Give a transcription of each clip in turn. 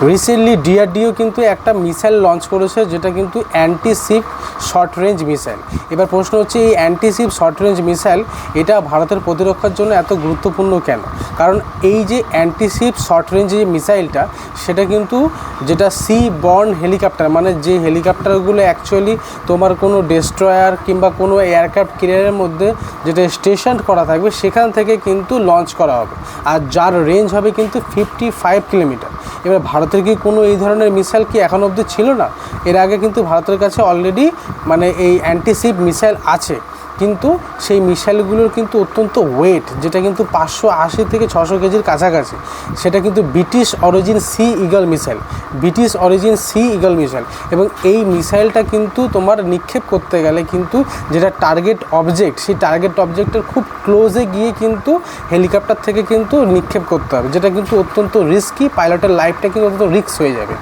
Recently DRDO কিন্তু একটা missile launch করেছে, যেটা কিন্তু অ্যান্টিশিপ শর্ট রেঞ্জ মিসাইল। এবার প্রশ্ন হচ্ছে, এই অ্যান্টিশিপ শর্ট রেঞ্জ মিসাইল এটা ভারতের প্রতিরক্ষার জন্য এত গুরুত্বপূর্ণ কেন? কারণ এই যে অ্যান্টিশিপ শর্ট রেঞ্জ যে মিসাইলটা, সেটা কিন্তু যেটা সি বর্ন হেলিকপ্টার, মানে যে হেলিকপ্টারগুলো অ্যাকচুয়ালি তোমার কোনো ডেস্ট্রয়ার কিংবা কোনো এয়ারক্রাফট ক্যারিয়ারের মধ্যে যেটা স্টেশন করা থাকবে, সেখান থেকে কিন্তু লঞ্চ করা হবে, আর যার রেঞ্জ হবে কিন্তু 55 কিলোমিটার। এবার ভারতের কি কোনো এই ধরনের মিসাইল কি এখন অবধি ছিল না? এর আগে কিন্তু ভারতের কাছে অলরেডি মানে এই অ্যান্টিশিপ মিসাইল আছে, কিন্তু সেই মিসাইলগুলোর কিন্তু অত্যন্ত ওয়েট, যেটা কিন্তু 580 থেকে 600 কেজির কাছাকাছি। সেটা কিন্তু British origin sea eagle missile, British origin sea eagle missile. এবং এই মিসাইলটা কিন্তু তোমার নিক্ষেপ করতে গেলে কিন্তু যেটা টার্গেট অবজেক্ট, সেই টার্গেট অবজেক্টের খুব ক্লোজে গিয়ে কিন্তু হেলিকপ্টার থেকে কিন্তু নিক্ষেপ করতে হবে, যেটা কিন্তু অত্যন্ত রিস্কি, পাইলটের লাইফটা কিন্তু অত্যন্ত রিস্ক হয়ে যাবে।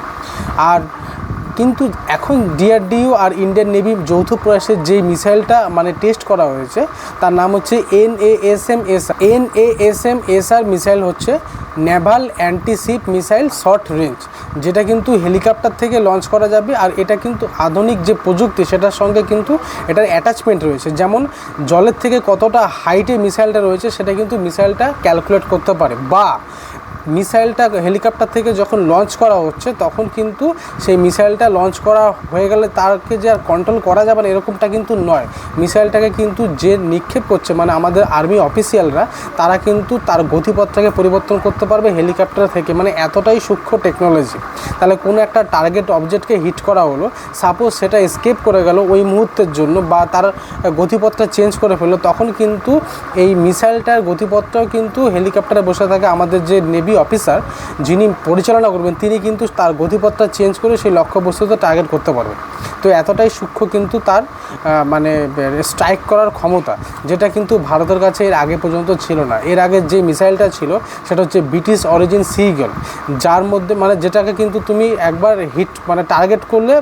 আর কিন্তু এখন ডিআরডিও আর ইন্ডিয়ান নেভি যৌথ প্রয়াসের যেই মিসাইলটা মানে টেস্ট করা হয়েছে, তার নাম হচ্ছে NASM-SR মিসাইল, হচ্ছে Naval antiship missile short range, যেটা কিন্তু হেলিকপ্টার থেকে লঞ্চ করা যাবে। আর এটা কিন্তু আধুনিক যে প্রযুক্তি, সেটার সঙ্গে কিন্তু এটার অ্যাটাচমেন্ট রয়েছে। যেমন জলের থেকে কতটা হাইটে মিসাইলটা রয়েছে, সেটা কিন্তু মিসাইলটা ক্যালকুলেট করতে পারে। বা মিসাইলটা হেলিকপ্টার থেকে যখন লঞ্চ করা হচ্ছে, তখন কিন্তু সেই মিসাইলটা লঞ্চ করা হয়ে গেলে তাকে যে আর কন্ট্রোল করা যাবে না, এরকমটা কিন্তু নয়। মিসাইলটাকে কিন্তু যে নিক্ষেপ করছে, মানে আমাদের আর্মি অফিসিয়ালরা, তারা কিন্তু তার গতিপথটাকে পরিবর্তন করতে পারবে হেলিকপ্টার থেকে, মানে এতটাই সূক্ষ্ম টেকনোলজি। তাহলে কোনো একটা টার্গেট অবজেক্টকে হিট করা হলো, সাপোজ সেটা এসকেপ করে গেল ওই মুহূর্তের জন্য, বা তার গতিপথটা চেঞ্জ করে ফেললো, তখন কিন্তু এই মিসাইলটার গতিপথটাও কিন্তু হেলিকপ্টারে বসে থাকে আমাদের যে নেভি অফিসার যিনি পরিচালনা করবেন, তিনি কিন্তু তার গতিপথটা চেঞ্জ করে সেই লক্ষ্যবস্তুতে টার্গেট করতে পারবেন। তো এতটাই সূক্ষ্ম কিন্তু তার মানে স্ট্রাইক করার ক্ষমতা, যেটা কিন্তু ভারতের কাছে এর আগে পর্যন্ত ছিল না। এর আগে যে মিসাইলটা ছিল, সেটা হচ্ছে ব্রিটিশ অরিজিন সি ইগল, যার মধ্যে মানে যেটাকে কিন্তু তুমি একবার হিট মানে টার্গেট করলে,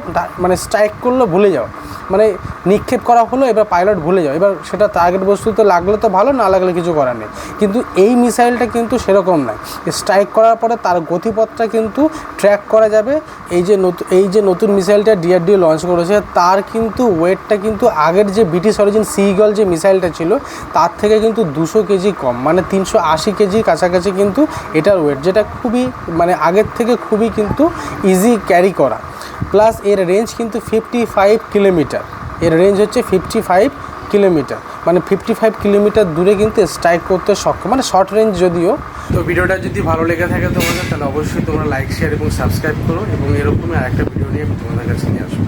মানে স্ট্রাইক করলে ভুলে যাও, মানে নিক্ষেপ করা হলো, এবার পাইলট ভুলে যাও, এবার সেটা টার্গেট বস্তুতে লাগলে তো ভালো, না লাগলে কিছু করার নেই। কিন্তু এই মিসাইলটা কিন্তু সেরকম নয়, স্ট্রাইক করার পরে তার গতিপথটা কিন্তু ট্র্যাক করা যাবে। এই যে নতুন মিসাইলটা ডিআরডিও লঞ্চ করেছে, তার কিন্তু ওয়েটটা কিন্তু আগের যে ব্রিটিশ অরিজিন সি ইগল যে মিসাইলটা ছিল, তার থেকে কিন্তু 200 কেজি কম, মানে 380 কেজির কাছাকাছি কিন্তু এটার ওয়েট, যেটা খুবই মানে আগের থেকে খুবই কিন্তু ইজি ক্যারি করা। প্লাস এর রেঞ্জ কিন্তু 55 কিলোমিটার, এর রেঞ্জ হচ্ছে 55 কিলোমিটার, মানে 55 কিলোমিটার দূরে কিন্তু স্ট্রাইক করতে সক্ষম, মানে শর্ট রেঞ্জ যদিও। তো ভিডিওটা যদি ভালো লেগে থাকে তোমাদের, তাহলে অবশ্যই তোমরা লাইক, শেয়ার এবং সাবস্ক্রাইব করো, এবং এরকমই আরেকটা ভিডিও নিয়ে আমি তোমাদের কাছে নিয়ে আসবো।